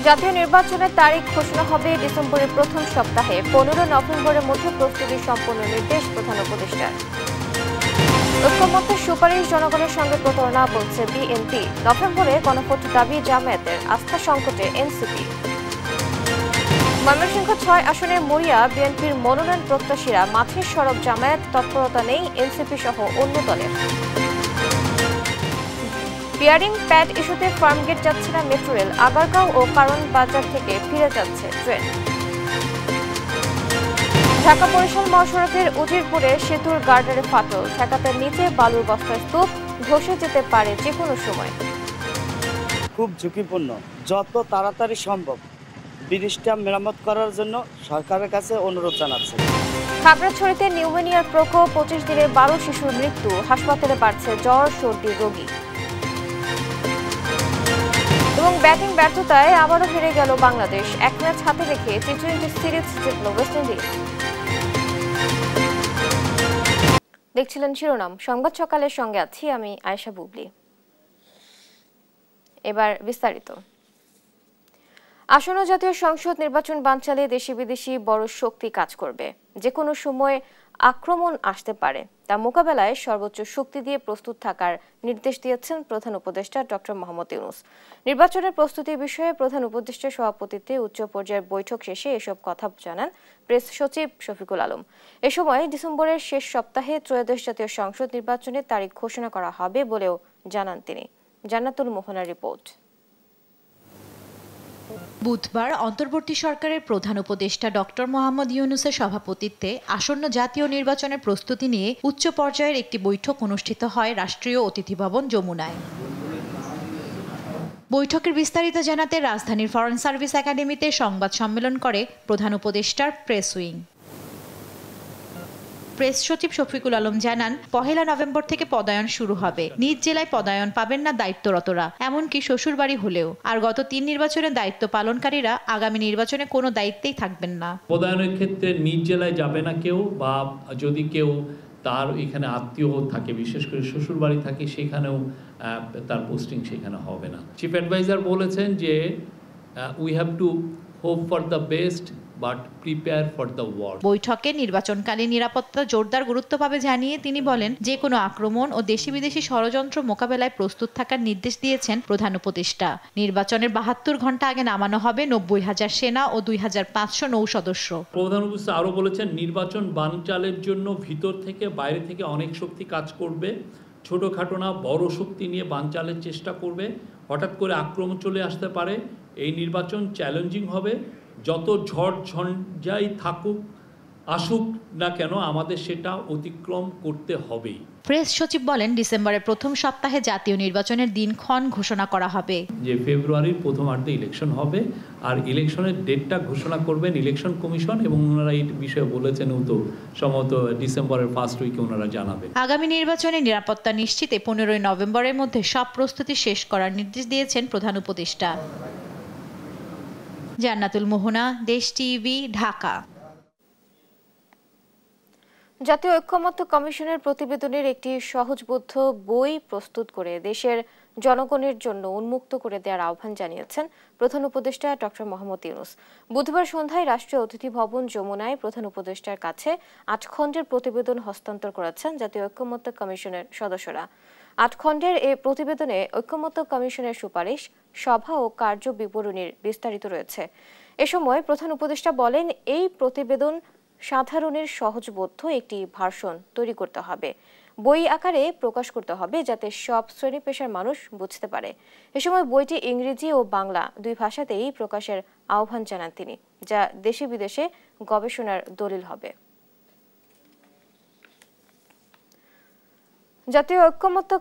জাতীয় নির্বাচনের তারিখ ঘোষণা হবে ডিসেম্বরের প্রথম সপ্তাহে। 15 নভেম্বরের মধ্যে প্রস্তুতি সম্পন্ন নির্দেশ প্রধান উপদেষ্টার। ঐক্যমত্যের সুপারিশ জনগণের সঙ্গে প্রতারণা বলছে বিএনপি। নভেম্বরে গণভোট দাবি জামায়াতের, আস্থা সংকটে এনসিপি। ময়মনসিংহ 6 আসনের মরিয়া বিএনপির মনোনয়ন প্রত্যাশীরা মাঠের সরব, জামায়াত তৎপরতা নেই এনসিপি সহ অন্য দলের। বিয়ারিং প্যাড ইস্যুতে ফার্মগেট যাচ্ছে না মেট্রো রেল, আগারগাঁও ও কারণ বাজার থেকে ফিরে যাচ্ছে ট্রেন। ঢাকা বরিশাল মহাসড়কের উজিরপুরে সেতুর গার্ডারে ফাটল, ঠেকাতে নিচে বালুর বস্তার স্তূপ, ধসে যেতে পারে যে কোনো সময়। খুব ঝুঁকিপূর্ণ, যত তাড়াতাড়ি সম্ভব ব্রিজটা মেরামত করার জন্য সরকারের কাছে অনুরোধ জানাচ্ছে। খাগড়াছড়িতে নিউমোনিয়ার প্রকোপ, 25 দিনে 12 শিশুর মৃত্যু, হাসপাতালে বাড়ছে জ্বর সর্দির রোগী। এবং ব্যাটিং ব্যর্থতায় আবারও হেরে গেল বাংলাদেশ, এক ম্যাচ হাতে রেখে টি-20 সিরিজ জিতল ওয়েস্ট ইন্ডিজ। দেখছিলেন শিরোনাম, সংবাদ সকালের সঙ্গে আছি আমি আয়েশা বুবলি। এবার বিস্তারিত। আসন্ন জাতীয় সংসদ নির্বাচন বানচালে দেশি বিদেশি বড় শক্তি কাজ করবে। যে কোনো সময় আক্রমণ আসতে পারে, তা মোকাবেলায় সর্বোচ্চ শক্তি দিয়ে প্রস্তুত থাকার নির্দেশ দিয়েছেন প্রধান উপদেষ্টা ডক্টর মোহাম্মদ ইউনূস। নির্বাচনের প্রস্তুতি বিষয়ে প্রধান উপদেষ্টার সভাপতিত্বে উচ্চ পর্যায়ের বৈঠক শেষে এসব কথা জানান প্রেস সচিব শফিকুল আলম। এ সময় ডিসেম্বরের শেষ সপ্তাহে ত্রয়োদশ জাতীয় সংসদ নির্বাচনের তারিখ ঘোষণা করা হবে বলেও জানান তিনি। জান্নাতুল মোহনার রিপোর্ট। বুধবার অন্তর্বর্তী সরকারের প্রধান উপদেষ্টা ডক্টর মোহাম্মদ ইউনূসের সভাপতিত্বে আসন্ন জাতীয় নির্বাচনের প্রস্তুতি নিয়ে উচ্চ পর্যায়ের একটি বৈঠক অনুষ্ঠিত হয় রাষ্ট্রীয় অতিথি ভবন যমুনায়। বৈঠকের বিস্তারিত জানাতে রাজধানীর ফরেন সার্ভিস একাডেমিতে সংবাদ সম্মেলন করে প্রধান উপদেষ্টার প্রেস উইং। প্রেস সচিব শফিকুল আলম জানান, 1 নভেম্বর থেকে পদায়ন শুরু হবে। নিজ জেলায় পদায়ন পাবেন না দায়িত্বরতরা, এমনকি শ্বশুরবাড়ি হলেও। আর গত 3 নির্বাচনে দায়িত্ব পালনকারীরা আগামী নির্বাচনে কোনো দায়িত্বেই থাকবেন না। পদায়নের ক্ষেত্রে নিজ জেলায় যাবে না কেউ, বা যদি কেউ তার এখানে আত্মীয় থাকে, বিশেষ করে শ্বশুরবাড়ি থাকে, সেখানেও তার পোস্টিং সেখানে হবে না। চিফ অ্যাডভাইজার বলেছেন যে we have to hope for the best but prepare for the worst. বৈঠকে নির্বাচনকালীন নিরাপত্তা জোরদার গুরুত্ব পাবে জানিয়ে তিনি বলেন, যে কোনো আক্রমণ ও দেশি বিদেশি ষড়যন্ত্র মোকাবেলায় প্রস্তুত থাকার নির্দেশ দিয়েছেন প্রধান উপদেষ্টা। নির্বাচনের 72 ঘন্টা আগে নামানো হবে 90,000 সেনা ও 2,500 নৌ সদস্য। প্রধান উপদেষ্টা আরও বলেছেন, নির্বাচন বানচালের জন্য ভিতর থেকে বাইরে থেকে অনেক শক্তি কাজ করবে। ছোটোখাটো না, বড় শক্তি নিয়ে বানচালের চেষ্টা করবে। হঠাৎ করে আক্রমণ চলে আসতে পারে। এই নির্বাচন চ্যালেঞ্জিং হবে। যত ঝড় ঝঞ্ঝাই আসুক না কেন, আমাদের সেটা অতিক্রম করতে হবেই। প্রেস সচিব বলেন, ডিসেম্বরের প্রথম সপ্তাহে জাতীয় নির্বাচনের দিনক্ষণ ঘোষণা করা হবে। যে ফেব্রুয়ারির প্রথমার্ধে ইলেকশন হবে, আর ইলেকশনের ডেটটা ঘোষণা করবেন ইলেকশন কমিশন, এবং ওনারা এই বিষয়ে বলেছেন তো সম্ভবত ডিসেম্বরের ফার্স্ট উইকে ওনারা জানাবেন। আগামী নির্বাচনে নিরাপত্তা নিশ্চিতে 15 নভেম্বরের মধ্যে সব প্রস্তুতি শেষ করার নির্দেশ দিয়েছেন প্রধান উপদেষ্টা। জান্নাতুল মোহনা, দেশ টিভি, ঢাকা। জাতীয় ঐক্যমত্য কমিশনের প্রতিবেদনের একটি সহজবোধ্য বই প্রস্তুত করে দেশের জনগণের জন্য উন্মুক্ত করে দেওয়ার আহ্বান জানিয়েছেন প্রধান উপদেষ্টা ডক্টর মোহাম্মদ ইউনূস। বুধবার সন্ধ্যায় রাষ্ট্রীয় অতিথি ভবন যমুনায় প্রধান উপদেষ্টার কাছে 8 খণ্ডের প্রতিবেদন হস্তান্তর করেছেন জাতীয় ঐক্যমত্য কমিশনের সদস্যরা। 8 খণ্ডের এই প্রতিবেদনে ঐক্যমত্য কমিশনের সুপারিশ, সভা ও কার্য বিবরণীর বিস্তারিত রয়েছে। এ সময় প্রধান উপদেষ্টা বলেন, এই প্রতিবেদন সাধারণের সহজবোধ্য একটি ভার্সন তৈরি করতে হবে, বই আকারে প্রকাশ করতে হবে, যাতে সব শ্রেণী পেশার মানুষ বুঝতে পারে। এ সময় বইটি ইংরেজি ও বাংলা 2 ভাষাতেই প্রকাশের আহ্বান জানান তিনি, যা দেশে বিদেশে গবেষণার দলিল হবে। জাতীয় ঐক্যমত্য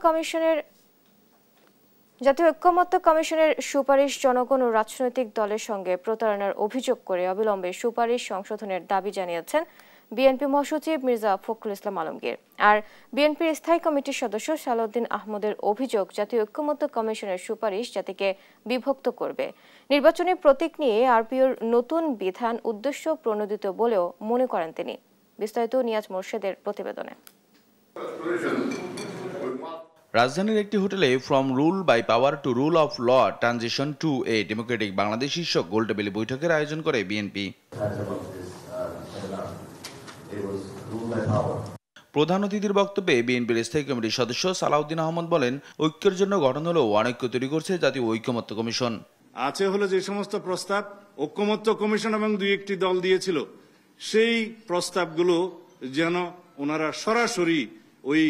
কমিশনের সুপারিশ জনগণ ও রাজনৈতিক দলের সঙ্গে প্রতারণার অভিযোগ করে অবিলম্বে সুপারিশ সংশোধনের দাবি জানিয়েছেন বিএনপি মহাসচিব মির্জা ফখরুল ইসলাম আলমগীর। আর বিএনপির স্থায়ী কমিটির সদস্য সালাউদ্দিন আহমদের অভিযোগ, জাতীয় ঐক্যমত্য কমিশনের সুপারিশ জাতিকে বিভক্ত করবে। নির্বাচনী প্রতীক নিয়ে আরপিওর নতুন বিধান উদ্দেশ্য প্রণোদিত বলেও মনে করেন তিনি। বিস্তারিত নিয়াজ মোর্শেদের প্রতিবেদনে। রাজধানীর একটি হোটেলে from rule by power to rule of law transition to a democratic Bangladesh শীর্ষক গোলটেবিল বৈঠকের আয়োজন করে বিএনপি। প্রধান অতিথির বক্তব্যে বিএনপির স্থায়ী কমিটির সদস্য সালাউদ্দিন আহমদ বলেন, ঐক্যের জন্য গঠন হলেও অনৈক্য তৈরি করছে জাতীয় ঐকমত্য কমিশন। আছে হলো যে সমস্ত প্রস্তাব ঐকমত্য কমিশন এবং দুই একটি দল দিয়েছিল, সেই প্রস্তাবগুলো যেন ওনারা সরাসরি ওই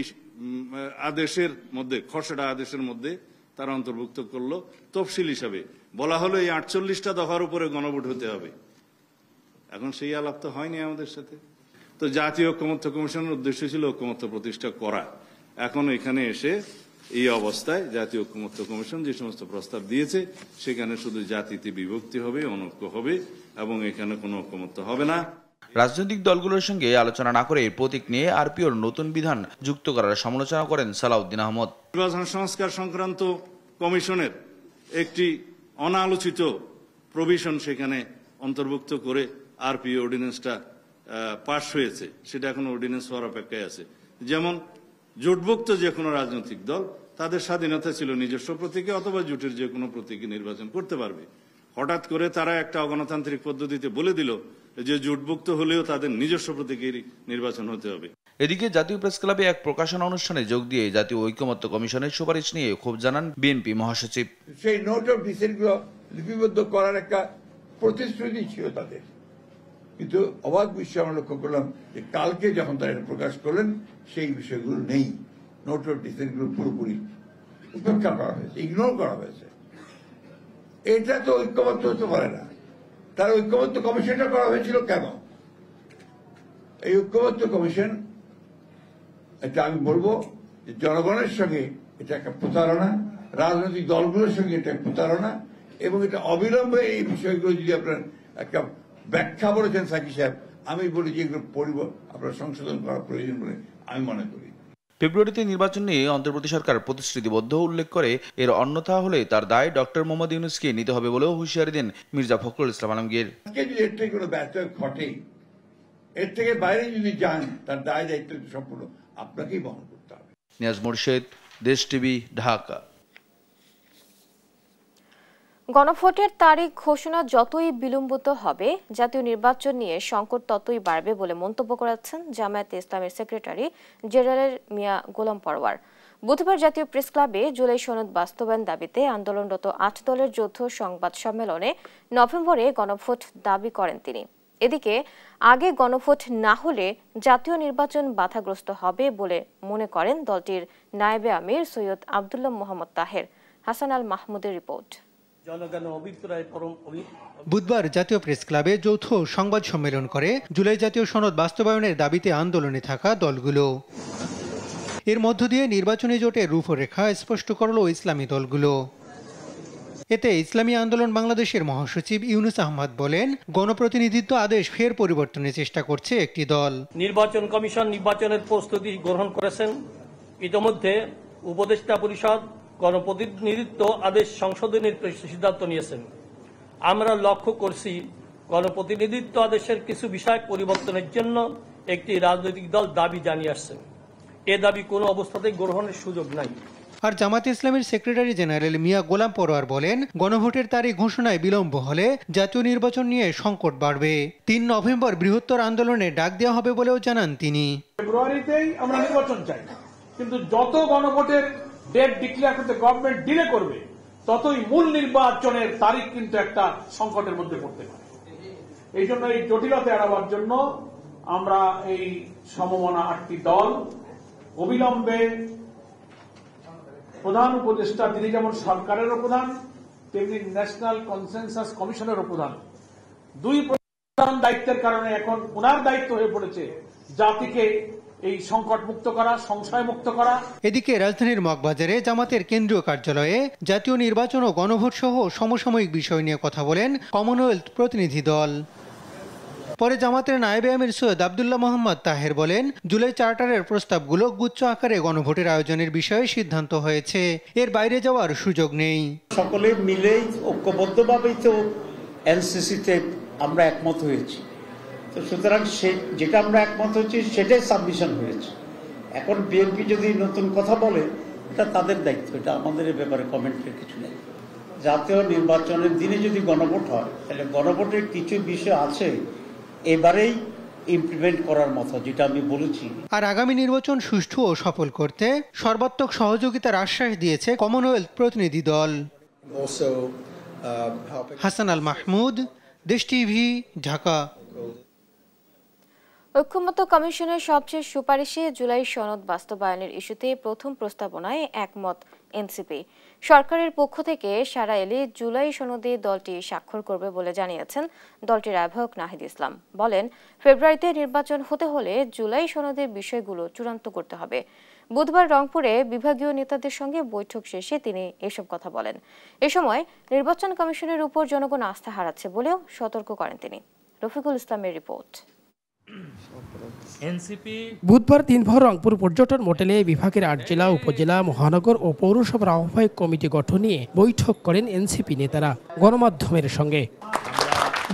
আদেশের মধ্যে, খসড়া আদেশের মধ্যে তারা অন্তর্ভুক্ত করলো। তফসিল হিসাবে বলা হলো এই 48টা দফার উপরে গণভোট হতে হবে। এখন সেই আলাপ তো হয়নি আমাদের সাথে। তো জাতীয় ঐকমত্য কমিশনের উদ্দেশ্য ছিল ঐকমত্য প্রতিষ্ঠা করা। এখন এখানে এসে এই অবস্থায় জাতীয় ঐকমত্য কমিশন যে সমস্ত প্রস্তাব দিয়েছে সেখানে শুধু জাতিতে বিভক্তি হবে, অনৈক্য হবে এবং এখানে কোনো ঐকমত্য হবে না। রাজনৈতিক দলগুলোর সঙ্গে আলোচনা না করে প্রতীক নিয়ে আরপিওর নতুন বিধান যুক্ত করার সমালোচনা করেন সালাউদ্দিন আহমদ। নির্বাচন সংস্কার সংক্রান্ত কমিশনের একটি অনালোচিত প্রভিশন সেখানে অন্তর্ভুক্ত করে আরপিও অর্ডিন্যান্সটা পাশ হয়েছে, সেটা এখন অর্ডিন্যান্স হওয়ার অপেক্ষায় আছে। যেমন জোটভুক্ত যে কোনো রাজনৈতিক দল তাদের স্বাধীনতা ছিল নিজস্ব প্রতীকে অথবা জোটের যে কোনো প্রতীকে নির্বাচন করতে পারবে। হঠাৎ করে তারা একটা অগণতান্ত্রিক পদ্ধতিতে বলে দিল যে জোটভুক্ত হলেও তাদের নিজস্ব প্রতীকেরই নির্বাচন হতে হবে। এদিকে জাতীয় প্রেস ক্লাবে এক প্রকাশনা অনুষ্ঠানে যোগ দিয়ে জাতীয় ঐকমত্য কমিশনের সুপারিশ নিয়ে ক্ষোভ জানান বিএনপি মহাসচিব। সেই নোট অফ ডিসেন্টগুলো লিপিবদ্ধ করার একটা প্রতিশ্রুতি ছিল তাদের, কিন্তু অবাক বিষয় আমরা লক্ষ্য করলাম যে কালকে যখন তারা এটা প্রকাশ করলেন সেই বিষয়গুলো নেই। নোট অফ ডিসেন্টগুলো পুরোপুরি উপেক্ষা করা হয়েছে, ইগনোর করা হয়েছে। এটা তো ঐক্যবদ্ধ হতে পারে না। তার ঐক্যবদ্ধ কমিশনটা করা হয়েছিল কেন? এই ঐক্যবদ্ধ কমিশন, এটা আমি বলবো যে জনগণের সঙ্গে এটা একটা প্রতারণা, রাজনৈতিক দলগুলোর সঙ্গে এটা প্রতারণা, এবং এটা অবিলম্বে এই বিষয়গুলো যদি আপনার একটা ব্যাখ্যা বলেছেন সাকি সাহেব, আমি বলি যে এগুলো আপনার সংশোধন করা প্রয়োজন বলে আমি মনে করি। ফেব্রুয়ারিতে নির্বাচন নিয়ে অন্তর্বর্তী সরকার প্রতিশ্রুতিবদ্ধ উল্লেখ করে এর অন্যথা হলে তার দায় ডক্টর মোহাম্মদ ইউনূসকে নিতে হবে বলেও হুঁশিয়ারি দেন মির্জা ফখরুল ইসলাম আলমগীর। যদি এর থেকে কোনো ব্যর্থতা ঘটে, এর থেকে বাইরে যদি যান, তার দায় দায়িত্ব সম্পূর্ণ আপনাকেই বহন করতে হবে। নিয়াজ মোরশেদ, দেশ টিভি, ঢাকা। গণভোটের তারিখ ঘোষণা যতই বিলম্বিত হবে, জাতীয় নির্বাচন নিয়ে সংকট ততই বাড়বে বলে মন্তব্য করেছেন জামায়াতে ইসলামের সেক্রেটারি জেনারেল মিয়া গোলাম পরওয়ার। বুধবার জাতীয় প্রেস ক্লাবে জুলাই সনদ বাস্তবায়ন দাবিতে আন্দোলনরত 8 দলের যৌথ সংবাদ সম্মেলনে নভেম্বরে গণভোট দাবি করেন তিনি। এদিকে আগে গণভোট না হলে জাতীয় নির্বাচন বাধাগ্রস্ত হবে বলে মনে করেন দলটির নায়েবে আমির সৈয়দ আব্দুল্লাহ মোহাম্মদ তাহের। হাসান আল মাহমুদের রিপোর্ট। বুধবার জাতীয় প্রেস ক্লাবে যৌথ সংবাদ সম্মেলন করে জুলাই জাতীয় সনদ বাস্তবায়নের দাবিতে আন্দোলনে থাকা দলগুলো। এর মধ্য দিয়ে নির্বাচনী জোটের রূপরেখা স্পষ্ট করল ইসলামী দলগুলো। এতে ইসলামী আন্দোলন বাংলাদেশের মহাসচিব ইউনুস আহমদ বলেন, গণপ্রতিনিধিত্ব আদেশ ফের পরিবর্তনের চেষ্টা করছে একটি দল। নির্বাচন কমিশন নির্বাচনের প্রস্তুতি গ্রহণ করেছেন। ইতিমধ্যে উপদেষ্টা পরিষদ গণপ্রতিনিধিত্ব আদেশ সংশোধনের সিদ্ধান্ত নিয়েছেন। আমরা লক্ষ্য করছি গণপ্রতিনিধিত্ব আদেশের কিছু বিষয় পরিবর্তনের জন্য একটি রাজনৈতিক দল দাবি জানিয়ে আসছেন। এ দাবি কোনো অবস্থাতেই গ্রহণের সুযোগ নাই। আর জামায়াতে ইসলামের সেক্রেটারি জেনারেল মিয়া গোলাম পরওয়ার বলেন, গণভোটের তারিখ ঘোষণায় বিলম্ব হলে জাতীয় নির্বাচন নিয়ে সংকট বাড়বে। 3 নভেম্বর বৃহত্তর আন্দোলনে ডাক দেওয়া হবে বলেও জানান তিনি। ফেব্রুয়ারিতেই আমরা নির্বাচন চাই, কিন্তু যত গণভোটের ডেট ডিক্লেয়ার করতে গভর্নমেন্ট ডিলে করবে, ততই মূল নির্বাচনের তারিখ কিন্তু একটা সংকটের মধ্যে পড়তে পারে। এই জন্য এই জটিলতা এড়াবার জন্য আমরা এই সমমনা 8টি দল অবিলম্বে প্রধান উপদেষ্টা, তিনি যেমন সরকারেরও প্রধান তেমনি ন্যাশনাল কনসেনসাস কমিশনেরও প্রধান, 2 প্রধান দায়িত্বের কারণে এখন ওনার দায়িত্ব হয়ে পড়েছে জাতিকে এই সংকট মুক্ত করা, সংশয় মুক্ত করা। এদিকে রাজধানীর মগবাজারে জামাতের কেন্দ্রীয় কার্যালয়ে জাতীয় নির্বাচন ও গণভোট সহ সমসাময়িক বিষয় নিয়ে কথা বলেন কমনওয়েলথ প্রতিনিধি দল। পরে জামাতের নায়েবে আমির সৈয়দ আব্দুল্লাহ মোহাম্মদ তাহের বলেন, জুলাই চার্টারের প্রস্তাবগুলো গুচ্ছ আকারে গণভোটের আয়োজনের বিষয়ে সিদ্ধান্ত হয়েছে, এর বাইরে যাওয়ার সুযোগ নেই। সকলে মিলেই ঐক্যবদ্ধভাবেই তো এনসিসিতে আমরা একমত হয়েছি, তো সুতরাং যেটা আমরা একমত হয়েছি সেটাই সাবমিশন হয়েছে। এখন বিএনপি যদি নতুন কথা বলে এটা তাদের দায়িত্ব, এটা আমাদের এই ব্যাপারে কমেন্টের কিছু নেই। জাতীয় নির্বাচনের দিনে যদি গণভোট হয় তাহলে গণভোটের কিছু বিষয় আছে এবারেই ইমপ্লিমেন্ট করার মতো, যেটা আমি বলেছি। আর আগামী নির্বাচন সুষ্ঠু ও সফল করতে সর্বাত্মক সহযোগিতার আশ্বাস দিয়েছে কমনওয়েলথ প্রতিনিধি দল। হাসান আল মাহমুদ, দেশ টিভি, ঢাকা। ঐক্যমত্য কমিশনের সবচেয়ে সুপারিশে জুলাই সনদ বাস্তবায়নের ইস্যুতে প্রথম প্রস্তাবনায় একমত এনসিপি। সরকারের পক্ষ থেকে সারা এলে জুলাই সনদে দলটি স্বাক্ষর করবে বলে জানিয়েছেন দলটির আহ্বায়ক নাহিদ ইসলাম। বলেন, ফেব্রুয়ারিতে নির্বাচন হতে হলে জুলাই সনদের বিষয়গুলো চূড়ান্ত করতে হবে। বুধবার রংপুরে বিভাগীয় নেতাদের সঙ্গে বৈঠক শেষে তিনি এসব কথা বলেন। এ সময় নির্বাচন কমিশনের উপর জনগণ আস্থা হারাচ্ছে বলেও সতর্ক করেন তিনি। রফিকুল ইসলামের রিপোর্ট। বুধবার দিনভর রংপুর পর্যটন মোটেলে বিভাগের ৮ জেলা, উপজেলা, মহানগর ও পৌরসভার আহ্বায়ক কমিটি গঠন নিয়ে বৈঠক করেন এনসিপি নেতারা গণমাধ্যমের সঙ্গে।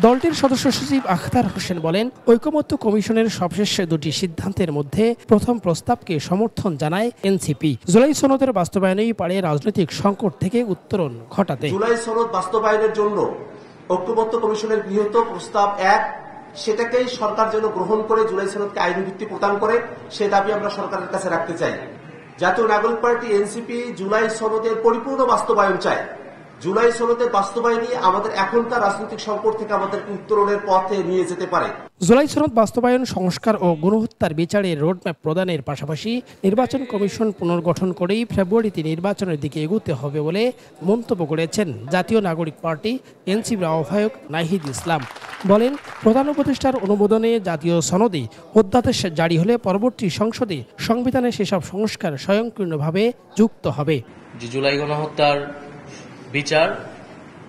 দলটির সদস্য সচিব আখতার হোসেন বলেন, ঐকমত্য কমিশনের সবশেষ দুটি সিদ্ধান্তের মধ্যে প্রথম প্রস্তাবকে সমর্থন জানায় এনসিপি। জুলাই সনদের বাস্তবায়নেই পারে রাজনৈতিক সংকট থেকে উত্তরণ ঘটাতে। জুলাই সনদ বাস্তবায়নের জন্য ঐকমত্য কমিশনের গৃহীত প্রস্তাব ১ সেটাকেই সরকার যেন গ্রহণ করে জুলাই সনদকে আইনি ভিত্তি প্রদান করে, সে দাবি আমরা সরকারের কাছে রাখতে চাই। জাতীয় নাগরিক পার্টি এনসিপি জুলাই সনদের পরিপূর্ণ বাস্তবায়ন চায়। জুলাই সনদের বাস্তবায়নই আমাদের এখনকার রাজনৈতিক সংকট থেকে আমাদের উত্তরণের পথে নিয়ে যেতে পারে। জুলাই সনদ বাস্তবায়ন, সংস্কার ও গণহত্যার বিচারে রোডম্যাপ প্রদানের পাশাপাশি নির্বাচন কমিশন পুনর্গঠন করেই ফেব্রুয়ারিতে নির্বাচনের দিকে এগোতে হবে বলে মন্তব্য করেছেন জাতীয় নাগরিক পার্টি এনসিপির আহ্বায়ক নাহিদ ইসলাম। বলেন, প্রধান উপদেষ্টার অনুমোদনে জাতীয় সনদে অধ্যাদেশ জারি হলে পরবর্তী সংসদে সংবিধানে সেসব সংস্কার স্বয়ংক্রিয়ভাবে যুক্ত হবে। জুলাই গণহত্যার বিচার,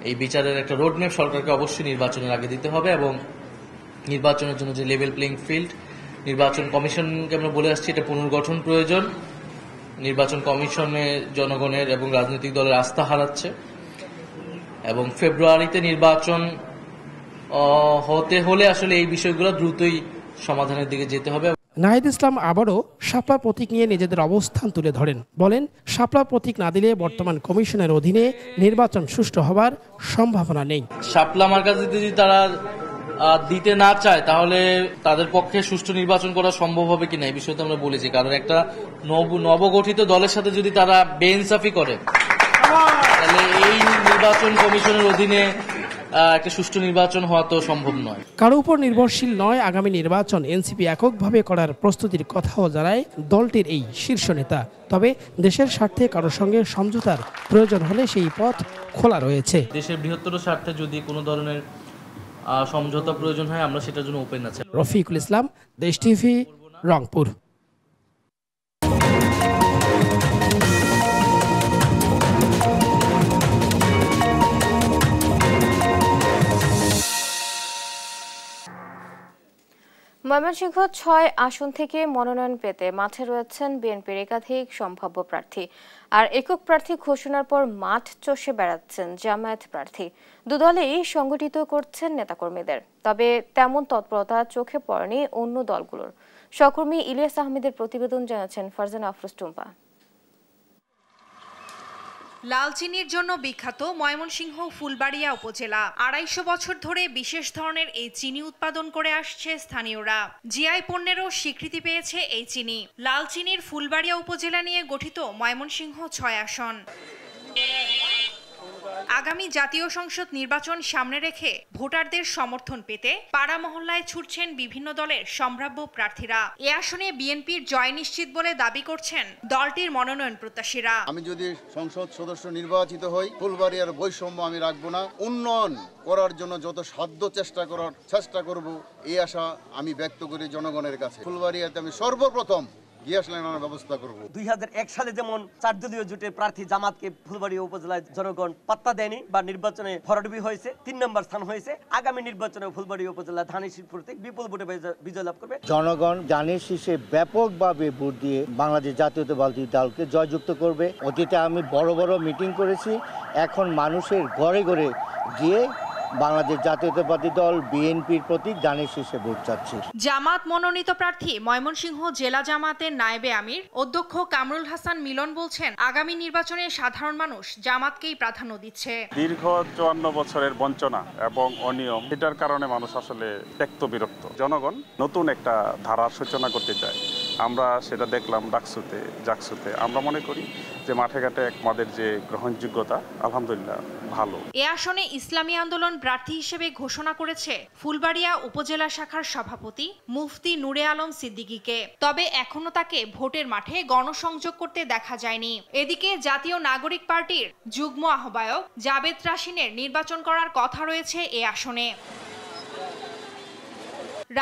এই বিচারের একটা রোডম্যাপ সরকারকে অবশ্যই নির্বাচনের আগে দিতে হবে এবং নির্বাচনের জন্য যে লেভেল প্লেইং ফিল্ড, নির্বাচন কমিশনকে আমরা বলে আসছি এটা পুনর্গঠন প্রয়োজন। নির্বাচন কমিশনে জনগণের এবং রাজনৈতিক দলের আস্থা হারাচ্ছে এবং ফেব্রুয়ারিতে নির্বাচন হতে হলে আসলে এই বিষয়গুলো দ্রুতই সমাধানের দিকে যেতে হবে। নাহিদ ইসলাম আবারও শাপলা প্রতীক নিয়ে নিজেদের অবস্থান তুলে ধরেন। বলেন, শাপলা প্রতীক না দিলে বর্তমান কমিশনের অধীনে নির্বাচন সুষ্ঠু হবার সম্ভাবনা নেই। শাপলা মার্কা যদি তারা দিতে না চায় তাহলে তাদের পক্ষে সুষ্ঠু নির্বাচন করা সম্ভব হবে কিনা এই বিষয়টা আমরা বলেছি। কারণ একটা নবগঠিত দলের সাথে যদি তারা বেইনসাফি করে তাহলে এই নির্বাচন কমিশনের অধীনে একটা সুষ্ঠু নির্বাচন হওয়া তো সম্ভব নয়। কারো উপর নির্ভরশীল নয় আগামী নির্বাচন। এনসিপি এককভাবে করার প্রস্তুতির কথাও জানায় দলটির এই শীর্ষ নেতা। তবে দেশের স্বার্থে কারোর সঙ্গে সমঝোতার প্রয়োজন হলে সেই পথ খোলা রয়েছে। দেশের বৃহত্তর স্বার্থে যদি কোনো ধরনের সমঝোতা প্রয়োজন হয় আমরা সেটার জন্য ওপেন আছি। রফিকুল ইসলাম, দেশ টিভি, রংপুর। ময়মনসিংহ ৬ আসন থেকে মনোনয়ন পেতে মাঠে রয়েছেন বিএনপির একাধিক সম্ভাব্য প্রার্থী। আর একক প্রার্থী ঘোষণার পর মাঠ চষে বেড়াচ্ছেন জামায়াত প্রার্থী। দুদলেই সংগঠিত করছেন নেতাকর্মীদের। তবে তেমন তৎপরতা চোখে পড়েনি অন্য দলগুলোর। সহকর্মী ইলিয়াস আহমেদের প্রতিবেদন জানাচ্ছেন ফারজানা আফরোজ টুম্পা। লাল চিনির জন্য বিখ্যাত ময়মনসিংহ ফুলবাড়িয়া উপজেলা। ২৫০ বছর ধরে বিশেষ ধরনের এই চিনি উৎপাদন করে আসছে স্থানীয়রা। জিআই পণ্যেরও স্বীকৃতি পেয়েছে এই চিনি। লাল চিনির ফুলবাড়িয়া উপজেলা নিয়ে গঠিত ময়মনসিংহ ৬ আসন। আগামী জাতীয় সংসদ নির্বাচন সামনে রেখে ভোটারদের সমর্থন পেতে পাড়া মহল্লায় ছুটছেন বিভিন্ন দলের সম্ভাব্য প্রার্থীরা। এ আসনে বিএনপির জয় নিশ্চিত বলে দাবি করছেন দলটির মনোনয়ন প্রত্যাশীরা। আমি যদি সংসদ সদস্য নির্বাচিত হই, ফুলবাড়িয়ার বৈষম্য আমি রাখবো না। উন্নয়ন করার জন্য যত সাধ্য চেষ্টা করব এই আশা আমি ব্যক্ত করি জনগণের কাছে। ফুলবাড়িয়াতে আমি সর্বপ্রথম গ্যাস লাইন আনার ব্যবস্থা করব। ২০০১ সালে যেমন ৪ দলীয় জোটের প্রার্থী জামাতকে ফুলবাড়িয়া উপজেলায় জনগণ পাত্তা দেয়নি বা নির্বাচনে ভরাডুবি হয়েছে, ৩ নম্বর স্থান হয়েছে। আগামী নির্বাচনে ফুলবাড়িয়া উপজেলা ধানের শীষ প্রতীক বিপুল ভোটে বিজয় লাভ করবে। জনগণ ধানের শীষে ব্যাপকভাবে ভোট দিয়ে বাংলাদেশ জাতীয়তাবাদী দলকে জয়যুক্ত করবে। অতীতে আমি বড় বড় মিটিং করেছি, এখন মানুষের ঘরে ঘরে গিয়ে বাংলাদেশ জাতীয়তাবাদী দল বিএনপির প্রতি ধানের শীষে ভোট চাচ্ছি। জামাত মনোনীত প্রার্থী ময়মনসিংহ জেলা জামাতের নায়েবে আমির অধ্যক্ষ কামরুল হাসান মিলন বলছেন, আগামী নির্বাচনে সাধারণ মানুষ জামাতকেই প্রাধান্য দিচ্ছে। দীর্ঘ 54 বছরের বঞ্চনা এবং অনিয়ম, এটার কারণে মানুষ আসলে ত্যক্ত বিরক্ত। জনগণ নতুন একটা ধারার সূচনা করতে চায়। আমরা সেটা দেখলাম জাকসুতে। আমরা মনে করি যে মাঠে ঘাটে আমাদের যে গ্রহণযোগ্যতা আলহামদুলিল্লাহ ভালো। এ আসনে ইসলামী আন্দোলন প্রার্থী হিসেবে ঘোষণা করেছে ফুলবাড়িয়া উপজেলা শাখার সভাপতি মুফতি নূরে আলম সিদ্দিকীকে। তবে এখনো তাকে ভোটের মাঠে গণসংযোগ করতে দেখা যায়নি। এদিকে জাতীয় নাগরিক পার্টির যুগ্ম আহ্বায়ক জাবেদ রাশিনের নির্বাচন করার কথা রয়েছে এ আসনে।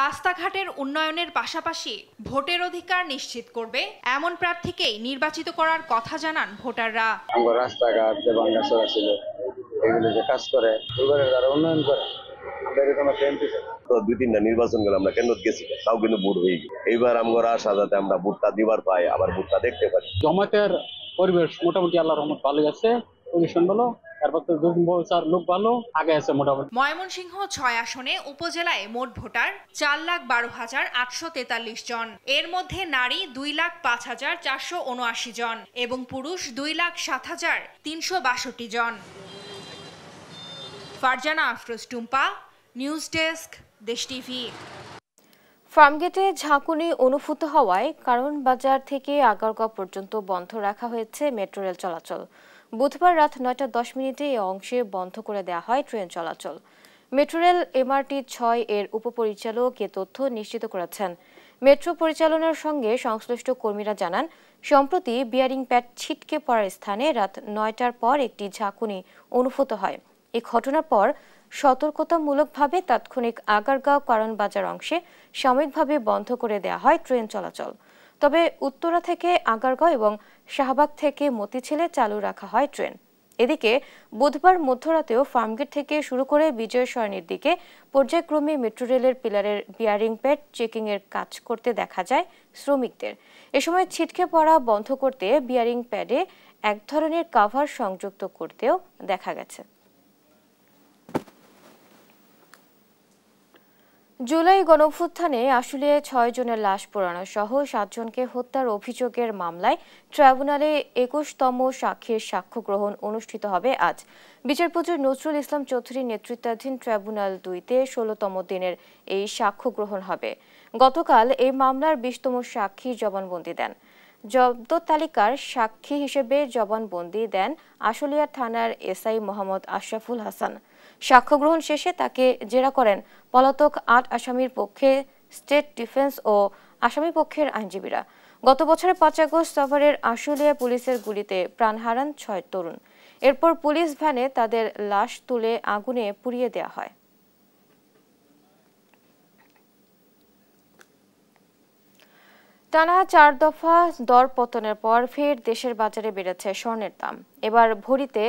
রাস্তাঘাটের উন্নয়নের পাশাপাশি ভোটের অধিকার নিশ্চিত করবে এমন প্রার্থীকেই নির্বাচিত করার কথা জানান ভোটাররা। রাস্তাঘাট যে ভাঙাচোরা ছিল এগুলো যে কাজ করে যারা উন্নয়ন করে দুই-তিনটা নির্বাচন করে আমরা কেন্দ্র গেছি, তাও কিন্তু ভোট হয়ে গেছে। এইবার আমরা আশা যাতে আমরা ভোটটা দিবার পাই, আবার ভোটটা দেখতে পারি। জমাতের পরিবেশ মোটামুটি আল্লাহর রহমত ভালো আছে, পজিশন ভালো, ময়মনসিংহ 6 আসনে উপজেলায় মোট ভোটার 4,12,843 জন। এর মধ্যে নারী 2,05,479 জন এবং পুরুষ 2,07,362 জন। ফারজানা আফরোজ টুম্পা, নিউজ ডেস্ক, দেশ টিভি। ফার্মগেটে ঝাঁকুনি অনুভূত হওয়ায় কারণ বাজার থেকে আগারগাঁও পর্যন্ত বন্ধ রাখা হয়েছে মেট্রো রেল চলাচল। বুধবার রাত 9:10 এই অংশে বন্ধ করে দেওয়া হয় ট্রেন চলাচল। মেট্রো রেল MRT 6 এর উপপরিচালক এ তথ্য নিশ্চিত করেছেন। মেট্রো পরিচালনার সঙ্গে সংশ্লিষ্ট কর্মীরা জানান, সম্প্রতি বিয়ারিং প্যাড ছিটকে পড়ার স্থানে রাত 9টার পর একটি ঝাঁকুনি অনুভূত হয়। এই ঘটনার পর সতর্কতামূলকভাবে তাৎক্ষণিক আগারগাঁও কারণ বাজার অংশে সাময়িকভাবে বন্ধ করে দেওয়া হয় ট্রেন চলাচল। তবে উত্তরা থেকে আগারগাঁও এবং শাহবাগ থেকে মতিঝিলে চালু রাখা হয় ট্রেন। এদিকে বুধবার মধ্যরাতেও ফার্মগেট থেকে শুরু করে বিজয় সরণির দিকে পর্যায়ক্রমে মেট্রো রেলের পিলারের বিয়ারিং প্যাড চেকিং এর কাজ করতে দেখা যায় শ্রমিকদের। এ সময় ছিটকে পড়া বন্ধ করতে বিয়ারিং প্যাডে এক ধরনের কাভার সংযুক্ত করতেও দেখা গেছে। জুলাই গণঅভ্যুত্থানে আসলে 6 জনের লাশ পোড়ানো সহ 7 জনকে হত্যার অভিযোগের মামলায় ট্রাইব্যুনালে 21তম সাক্ষীর সাক্ষ্য গ্রহণ অনুষ্ঠিত হবে আজ। বিচারপতি নজরুল ইসলাম চৌধুরীর নেতৃত্বাধীন ট্রাইব্যুনাল 2-তে 16তম দিনের এই সাক্ষ্য গ্রহণ হবে। গতকাল এই মামলার 20তম সাক্ষী জবানবন্দি দেন। জব্দ তালিকার সাক্ষী হিসেবে জবানবন্দি দেন আশুলিয়া থানার SI মোহাম্মদ আশরাফুল হাসান। সাক্ষ্য গ্রহণ শেষে তাকে জেরা করেন পলাতক 8 আসামির পক্ষে স্টেট ডিফেন্স ও আসামি পক্ষের আইনজীবীরা। গত বছরের 5 আগস্ট সাভারের আশুলিয়া পুলিশের গুলিতে প্রাণ হারান 6 তরুণ। এরপর পুলিশ ভ্যানে তাদের লাশ তুলে আগুনে পুড়িয়ে দেওয়া হয়। টানা 4 দফা দর পতনের পর ফের দেশের বাজারে বেড়েছে স্বর্ণের দাম। এবার ভরিতে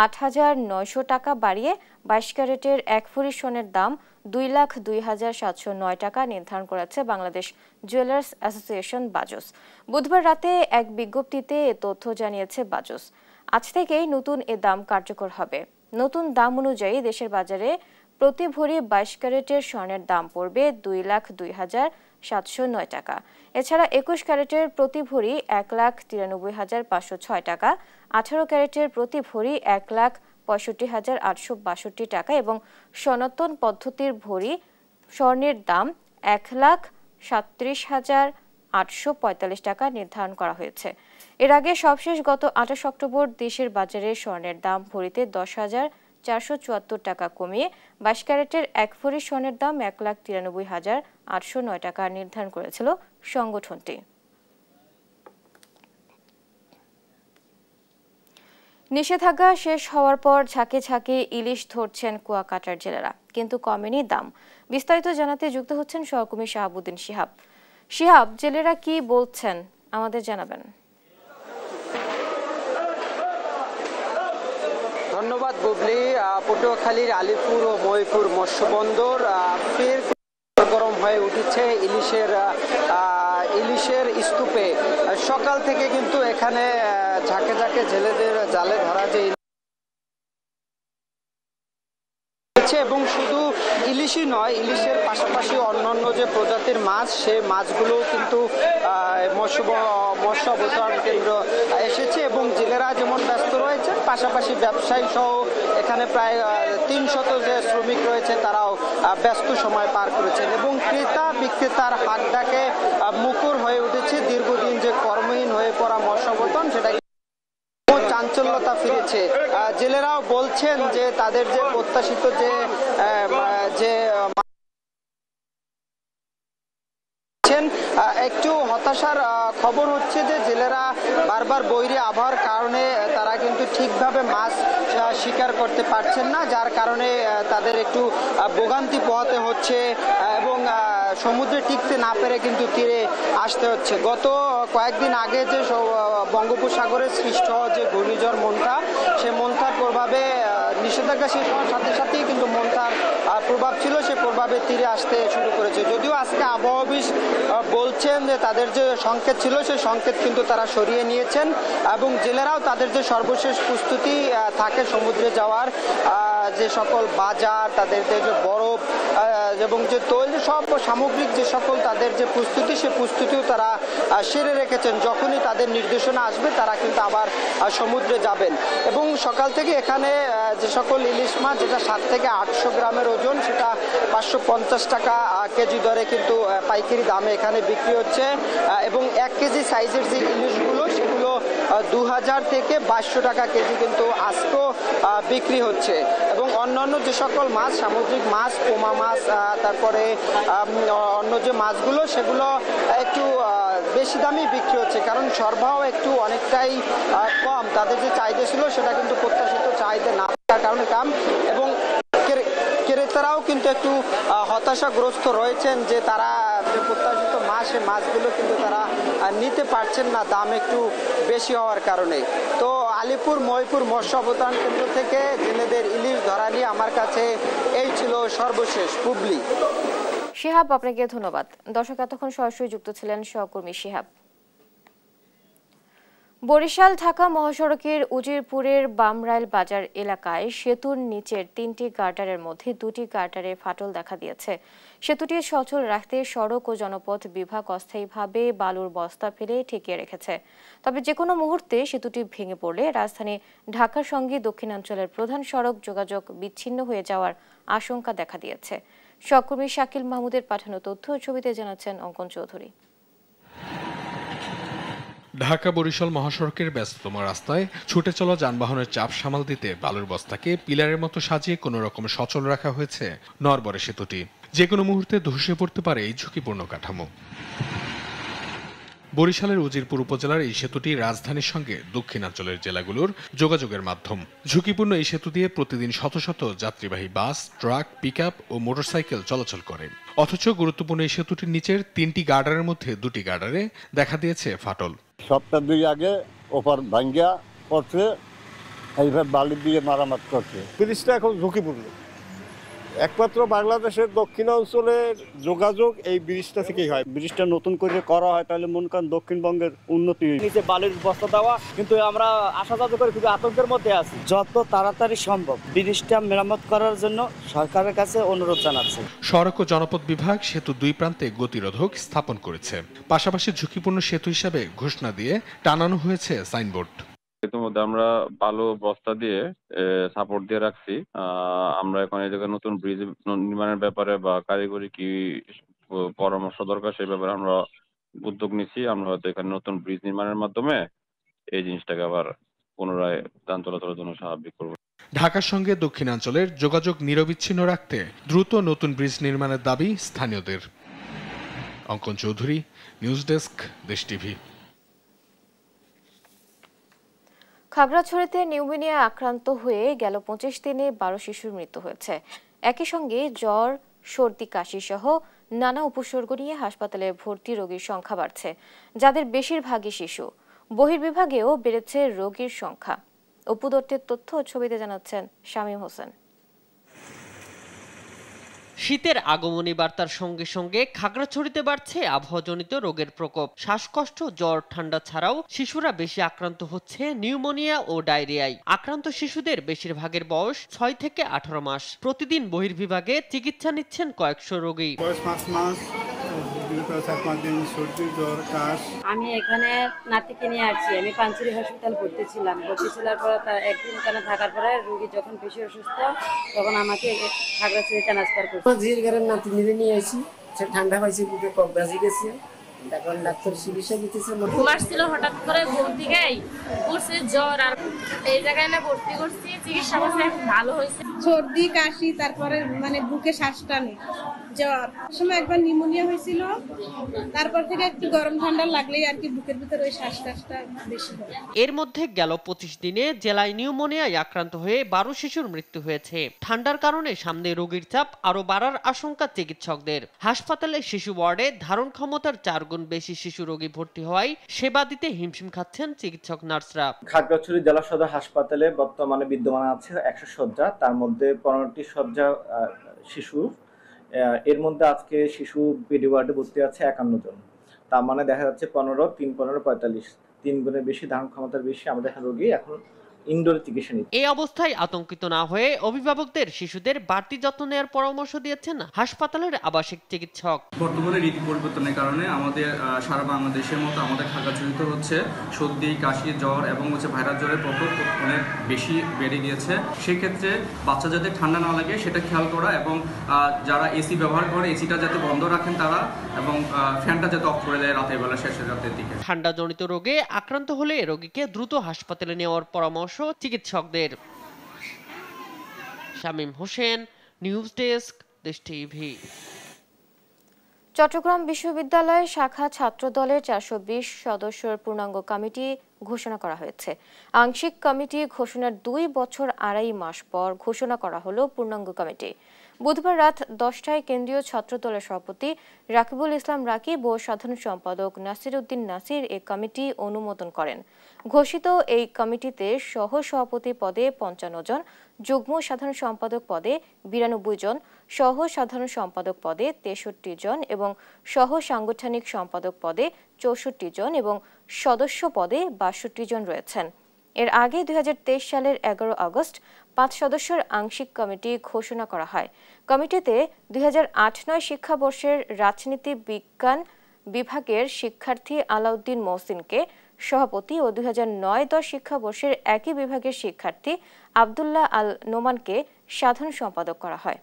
8,900 টাকা বাড়িয়ে 22 ক্যারেটের 1 ভরি স্বর্ণের দাম 2,02,709 টাকা নির্ধারণ করেছে বাংলাদেশ জুয়েলার্স অ্যাসোসিয়েশন বাজস। বুধবার রাতে এক বিজ্ঞপ্তিতে এ তথ্য জানিয়েছে বাজস। আজ থেকেই নতুন এ দাম কার্যকর হবে। নতুন দাম অনুযায়ী দেশের বাজারে প্রতি ভরি 22 ক্যারেটের স্বর্ণের দাম পড়বে 2,02,709 টাকা। এছাড়া 21 ক্যারেটের প্রতি ভরি 1,93,506 টাকা, 18 ক্যারেটের প্রতি ভরি 1,65,862 টাকা এবং সনাতন পদ্ধতির ভরি স্বর্ণের দাম 1,37,845 টাকা নির্ধারণ করা হয়েছে। এর আগে সবশেষ গত 28 অক্টোবর দেশের বাজারে স্বর্ণের দাম ভরিতে 10,474 টাকা কমিয়ে 22 ক্যারেটের 1 ভরি স্বর্ণের দাম 1,93,809 টাকা নির্ধারণ করেছিল সংগঠনটি। নিষেধাজ্ঞা শেষ হওয়ার পর ঝাঁকে ঝাঁকে ইলিশ ধরছেন কুয়াকাটার জেলেরা, কিন্তু কমেনি দাম। বিস্তারিত জানাতে যুক্ত হচ্ছেন সহকর্মী শাহাবুদ্দিন শিহাব। শিহাব, জেলেরা কি বলছেন আমাদের জানাবেন। ধন্যবাদ বুবলি। পটুয়াখালীর আলিপুর ও মহিপুর মৎস্য বন্দর ফের গরম হয়ে উঠেছে ইলিশের স্তূপে। সকাল থেকে কিন্তু এখানে ঝাঁকে ঝাঁকে জেলেদের জালে ধরা যে এবং শুধু ইলিশই নয়, ইলিশের পাশাপাশি অন্যান্য যে প্রজাতির মাছ, সেই মাছগুলো কিন্তু মৎস্য অবতরণ কেন্দ্র এসেছে এবং জেলেরা যেমন ব্যস্ত রয়েছে, পাশাপাশি ব্যবসায়ী সহ এখানে প্রায় 300 যে শ্রমিক রয়েছে তারাও ব্যস্ত সময় পার করেছেন এবং ক্রেতা বিক্রেতার হাত ডাকে মুখর হয়ে উঠেছে। দীর্ঘদিন যে কর্মহীন হয়ে পড়া মৎস্য অবতরণ সেটা চাঞ্চল্যতা ফিরেছে। জেলেরাও বলছেন যে তাদের যে প্রত্যাশিত যে একটু হতাশার খবর হচ্ছে যে জেলেরা বারবার বৈরী আবহাওয়ার কারণে তারা কিন্তু ঠিকভাবে মাছ শিকার করতে পারছেন না, যার কারণে তাদের একটু ভোগান্তি পোহাতে হচ্ছে এবং সমুদ্রে টিকতে না পেরে কিন্তু তীরে আসতে হচ্ছে। গত কয়েকদিন আগে যে বঙ্গোপসাগরে সৃষ্ট যে ঘূর্ণিঝড় মন্থা, সেই মন্থার প্রভাবে নিষেধাজ্ঞা শেষ হওয়ার সাথে সাথেই কিন্তু মন্থার প্রভাব ছিল, সে প্রভাবে তীরে আসতে শুরু করেছে। যদিও আজকে আবহাওয়া অফিস বলছেন যে তাদের যে সংকেত ছিল সেই সংকেত কিন্তু তারা সরিয়ে নিয়েছেন এবং জেলেরাও তাদের যে সর্বশেষ প্রস্তুতি থাকে সমুদ্রে যাওয়ার, যে সকল বাজার, তাদের যে বরফ এবং যে তৈল, সব সামগ্রিক যে সকল তাদের যে প্রস্তুতি, সে প্রস্তুতিও তারা সেরে রেখেছেন। যখনই তাদের নির্দেশনা আসবে তারা কিন্তু আবার সমুদ্রে যাবেন এবং সকাল থেকে এখানে যে সকল ইলিশ মাছ, যেটা 7 থেকে 800 গ্রামের ওজন, সেটা 550 টাকা কেজি দরে কিন্তু পাইকারি দামে এখানে বিক্রি হচ্ছে এবং 1 কেজি সাইজের যে ইলিশগুলো সেগুলো 2000 থেকে 2200 টাকা কেজি কিন্তু আজকেও বিক্রি হচ্ছে এবং অন্যান্য যে সকল মাছ, সামুদ্রিক মাছ, পোমা মাছ, তারপরে অন্য যে মাছগুলো সেগুলো একটু বেশি দামই বিক্রি হচ্ছে, কারণ সরবরাহ একটু অনেকটাই কম। তাদের যে চাহিদা ছিল সেটা কিন্তু প্রত্যাশিত চাহিদা না থাকার কারণে কম এবং ক্রেতারাও কিন্তু একটু হতাশাগ্রস্ত রয়েছেন যে তারা যে প্রত্যাশিত মাছগুলো কিন্তু তারা নিতে পারছেন না, দাম একটু বেশি হওয়ার কারণে। তো আলিপুর মহিপুর মৎস্য অবতরণ কেন্দ্র থেকে জেলেদের ইলিশ ধরা নিয়ে আমার কাছে এই ছিল সর্বশেষ। পুবলি। শিহাব, আপনাকে ধন্যবাদ। দর্শক, এতক্ষণ সরাসরি যুক্ত ছিলেন সহকর্মী শিহাব। বরিশাল ঢাকা মহাসড়কের উজিরপুরের বামরাইল বাজার এলাকায় সেতুর নিচের 3টি গার্ডারের মধ্যে 2টি গার্ডারে ফাটল দেখা দিয়েছে। সেতুটি সচল রাখতে সড়ক ও জনপথ বিভাগ অস্থায়ীভাবে বালুর বস্তা ফেলে ঠেকিয়ে রেখেছে। তবে যে কোনো মুহূর্তে সেতুটি ভেঙে পড়লে রাজধানী ঢাকার সঙ্গে দক্ষিণাঞ্চলের প্রধান সড়ক যোগাযোগ বিচ্ছিন্ন হয়ে যাওয়ার আশঙ্কা দেখা দিয়েছে। সহকর্মী শাকিল মাহমুদের পাঠানো তথ্য ও ছবিতে জানাচ্ছেন অঙ্কন চৌধুরী। ঢাকা বরিশাল মহাসড়কের ব্যস্ততম রাস্তায় ছুটে চলা যানবাহনের চাপ সামাল দিতে বালুর বস্তাকে পিলারের মতো সাজিয়ে কোনো রকম সচল রাখা হয়েছে নরবরে সেতুটি। যে কোনো মুহূর্তে ধসে পড়তে পারে এই ঝুঁকিপূর্ণ কাঠামো। বরিশালের উজিরপুর উপজেলার এই সেতুটি রাজধানীর সঙ্গে দক্ষিণাঞ্চলের জেলাগুলোর যোগাযোগের মাধ্যম। ঝুঁকিপূর্ণ এই সেতু দিয়ে প্রতিদিন শত শত যাত্রীবাহী বাস, ট্রাক, পিকআপ ও মোটরসাইকেল চলাচল করে। অথচ গুরুত্বপূর্ণ এই সেতুটির নিচের 3টি গার্ডারের মধ্যে 2টি গার্ডারে দেখা দিয়েছে ফাটল। সপ্তাহ 2 আগে ওপর ভাঙ্গিয়া পড়ছে, এইভাবে বালি দিয়ে মারামাত করছে। ব্রিজটা এখন ঝুঁকিপূর্ণ। একমাত্র বাংলাদেশের দক্ষিণাঞ্চলের যোগাযোগ এই ব্রিজটা থেকেই হয়। ব্রিজটা নতুন করে করা হয় তাহলে মনে করেন দক্ষিণবঙ্গের উন্নতি। নিচে বালির বস্তা দেওয়া, কিন্তু আমরা আশা যাতে করে খুবই আতঙ্কের মধ্যে আছি। যত তাড়াতাড়ি সম্ভব ব্রিজটা মেরামত করার জন্য সরকারের কাছে অনুরোধ জানাচ্ছি। সড়ক ও জনপথ বিভাগ সেতু 2 প্রান্তে গতিরোধক স্থাপন করেছে। পাশাপাশি ঝুঁকিপূর্ণ সেতু হিসাবে ঘোষণা দিয়ে টানানো হয়েছে সাইনবোর্ড। ইতিমধ্যে আমরা বালু বস্তা দিয়ে সাপোর্ট দিয়ে রাখছি। আমরা এখন এই জায়গায় নতুন ব্রিজ নির্মাণের ব্যাপারে বা কারিগরি কি পরামর্শ দরকার সেই ব্যাপারে আমরা উদ্যোগ নিচ্ছি। আমরা হয়তো এখানে নতুন ব্রিজ নির্মাণের মাধ্যমে এই জিনিসটাকে আবার পুনরায় যান চলাচলের জন্য স্বাভাবিক করব। ঢাকার সঙ্গে দক্ষিণাঞ্চলের যোগাযোগ নিরবিচ্ছিন্ন রাখতে দ্রুত নতুন ব্রিজ নির্মাণের দাবি স্থানীয়দের। অঙ্কন চৌধুরী, নিউজ ডেস্ক, দেশ টিভি। খাগড়াছড়িতে নিউমোনিয়া আক্রান্ত হয়ে গেল 25 দিনে 12 শিশুর মৃত্যু হয়েছে। একই সঙ্গে জ্বর, সর্দি, কাশি সহ নানা উপসর্গ নিয়ে হাসপাতালে ভর্তি রোগীর সংখ্যা বাড়ছে, যাদের বেশিরভাগই শিশু। বহির্বিভাগেও বেড়েছে রোগীর সংখ্যা। অপু দত্তের তথ্য ও ছবিতে জানাচ্ছেন শামীম হোসেন। শীতের আগমনী বার্তার সঙ্গে সঙ্গে খাগড়াছড়িতে বাড়ছে আবহাওয়াজনিত রোগের প্রকোপ। শ্বাসকষ্ট, জ্বর, ঠান্ডা ছাড়াও শিশুরা বেশি আক্রান্ত হচ্ছে নিউমোনিয়া ও ডায়রিয়ায়। আক্রান্ত শিশুদের বেশিরভাগের বয়স 6 থেকে 18 মাস। প্রতিদিন বহির্বিভাগে চিকিৎসা নিচ্ছেন কয়েকশো রোগী। আমি এখানে নাতিকে নিয়ে আসছি। আমি পাঞ্চেরি হসপিটাল ভর্তি ছিলাম পর একদিন এখানে থাকার পরে রোগী যখন বেশি অসুস্থ তখন আমাকে খাগড়াছড়ি ট্রান্সফার করছে। জিরগারের নাতি নিয়ে আসি, সে ঠান্ডা পাইছে, বুকে কম বাজি গেছে, এখন ডাক্তার চিকিৎসা দিতেছে। ঘুম আসছিল হঠাৎ করে, ঘুম থেকেই উঠছে জ্বর, আর এই জায়গায় ভর্তি করছি, চিকিৎসা করছে, ভালো হয়েছে। সর্দি, কাশি, তারপরে মানে বুকে শ্বাস টানে, জ্বর, সময় একবার নিউমোনিয়া হয়েছিল, তারপর থেকে একটু গরম ঠান্ডা লাগলেই আর কি বুকের ভিতরে ওই শ্বাসটা বেশি হয়। এর মধ্যে গেল 25 দিনে জেলায় নিউমোনিয়ায় আক্রান্ত হয়ে 12 শিশুর মৃত্যু হয়েছে। ঠান্ডার কারণে সামনে রোগীর চাপ আরো বাড়ার আশঙ্কা চিকিৎসকদের। হাসপাতালে শিশু ওয়ার্ডে ধারণ ক্ষমতার 4 গুণ বেশি শিশু রোগী ভর্তি হওয়ায় সেবা দিতে হিমশিম খাচ্ছেন চিকিৎসক নার্সরা। খাগড়াছড়ি জেলা সদর হাসপাতালে বর্তমানে বিদ্যমান আছে 100 শয্যা, তার মধ্যে 15টি শয্যা শিশু। এর মধ্যে আজকে শিশু পিডি ওয়ার্ডে ভর্তি আছে 51 জন। তার মানে দেখা যাচ্ছে 15, 3, 15, 45, 3 গুণের বেশি ধারণ ক্ষমতার বেশি আমাদের রোগী এখন ইনডোরে চিকিৎসা নিচ্ছে। এই অবস্থায় আতঙ্কিত না হয়ে অভিভাবকদের শিশুদের বাড়তি যত্ন নেওয়ার পরামর্শ দিয়েছেন হাসপাতালের আবাসিক চিকিৎসক। বর্তমানে রীতি পরিবর্তনের কারণে আমাদের সারা বাংলাদেশের মতো আমাদের খাগড়াছড়িতে হচ্ছে সর্দি, কাশি, জ্বর এবং ভাইরাস জ্বরের প্রকোপ অনেক বেশি বেড়ে গিয়েছে। সেক্ষেত্রে বাচ্চা যাতে ঠান্ডা না লাগে সেটা খেয়াল করা, এবং যারা এসি ব্যবহার করে এসিটা যাতে বন্ধ রাখেন তারা, এবং ফ্যানটা যাতে অফ করে দেয় রাতের বেলা, শেষের রাতের দিকে। ঠান্ডাজনিত রোগে আক্রান্ত হলে রোগীকে দ্রুত হাসপাতালে নেওয়ার পরামর্শ চিকিৎসকদের। শামীম হোসেন, নিউজ ডেস্ক, দেশ টিভি। চট্টগ্রাম বিশ্ববিদ্যালয় শাখা ছাত্র দলের 420 সদস্যের পূর্ণাঙ্গ কমিটি ঘোষণা করা হয়েছে। আংশিক কমিটি ঘোষণার 2 বছর 2.5 মাস পর ঘোষণা করা হলো পূর্ণাঙ্গ কমিটি। বুধবার রাত 10টায় কেন্দ্রীয় ছাত্র দলের সভাপতি রাকিবুল ইসলাম রাকিব ও সাধারণ সম্পাদক নাসির উদ্দিন নাসির এই কমিটি অনুমোদন করেন। ঘোষিত এই কমিটিতে সহ সভাপতি পদে 55 জন, যুগ্ম সাধারণ সম্পাদক পদে 92 জন, সহ সাধারণ সম্পাদক পদে 63 জন এবং সহ সাংগঠনিক সম্পাদক পদে 64 জন এবং সদস্য পদে 62 জন রয়েছেন। এর আগে 2023 সালের 11 আগস্ট 5 সদস্যের আংশিক কমিটি ঘোষণা করা হয়। কমিটিতে 2008-09 শিক্ষাবর্ষের রাজনীতি বিজ্ঞান বিভাগের শিক্ষার্থী আলাউদ্দিন মহসিনকে সভাপতি ও 2009-10 শিক্ষাবর্ষের একই বিভাগের শিক্ষার্থী আব্দুল্লাহ আল নোমানকে সাধারণ সম্পাদক করা হয়।